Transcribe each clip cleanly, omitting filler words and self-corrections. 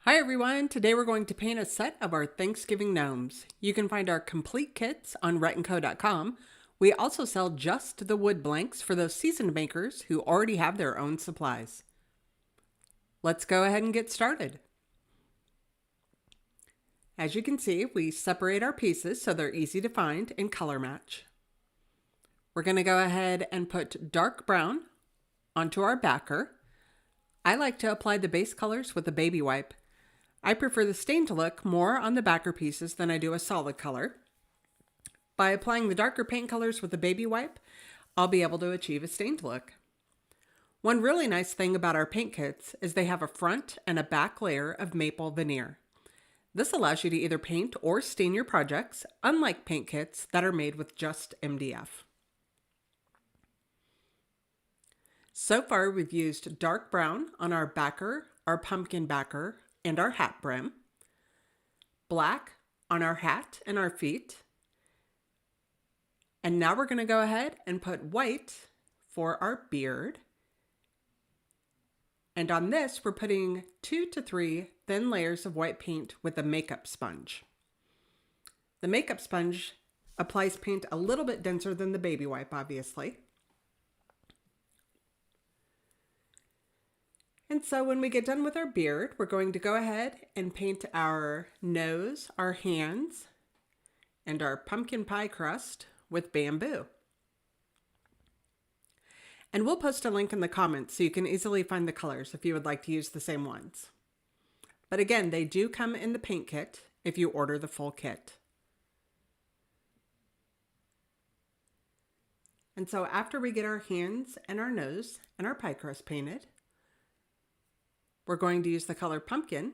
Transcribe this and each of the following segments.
Hi everyone, today we're going to paint a set of our Thanksgiving gnomes. You can find our complete kits on rettandco.com. We also sell just the wood blanks for those seasoned makers who already have their own supplies. Let's go ahead and get started. As you can see, we separate our pieces so they're easy to find and color match. We're going to go ahead and put dark brown onto our backer. I like to apply the base colors with a baby wipe. I prefer the stained look more on the backer pieces than I do a solid color. By applying the darker paint colors with a baby wipe, I'll be able to achieve a stained look. One really nice thing about our paint kits is they have a front and a back layer of maple veneer. This allows you to either paint or stain your projects, unlike paint kits that are made with just MDF. So far, we've used dark brown on our backer, our pumpkin backer, and our hat brim, black on our hat and our feet, and now we're going to go ahead and put white for our beard. And on this, we're putting 2 to 3 thin layers of white paint with a makeup sponge. The makeup sponge applies paint a little bit denser than the baby wipe, obviously. And so when we get done with our beard, we're going to go ahead and paint our nose, our hands, and our pumpkin pie crust with bamboo. And we'll post a link in the comments so you can easily find the colors if you would like to use the same ones. But again, they do come in the paint kit if you order the full kit. And so after we get our hands and our nose and our pie crust painted, we're going to use the color pumpkin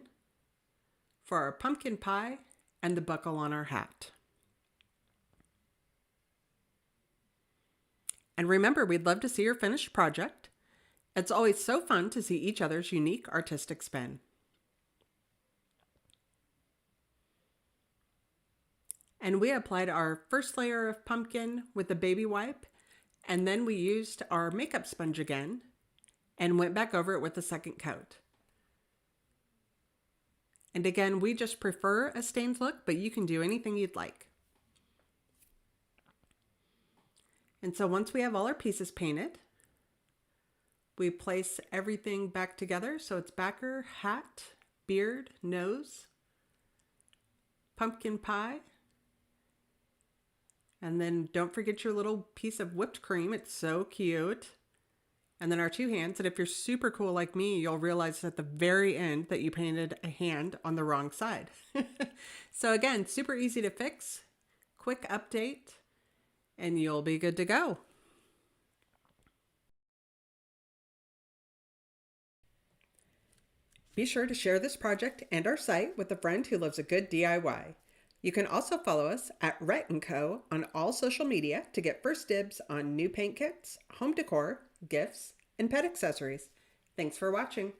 for our pumpkin pie and the buckle on our hat. And remember, we'd love to see your finished project. It's always so fun to see each other's unique artistic spin. And we applied our first layer of pumpkin with the baby wipe, and then we used our makeup sponge again and went back over it with the second coat. And again, we just prefer a stained look, but you can do anything you'd like. And so once we have all our pieces painted, we place everything back together. So it's backer, hat, beard, nose, pumpkin pie. And then don't forget your little piece of whipped cream. It's so cute. And then our two hands, and if you're super cool like me, you'll realize at the very end that you painted a hand on the wrong side. So again, super easy to fix, quick update, and you'll be good to go. Be sure to share this project and our site with a friend who loves a good DIY. You can also follow us at Rett Co on all social media to get first dibs on new paint kits, home decor, gifts, and pet accessories. Thanks for watching.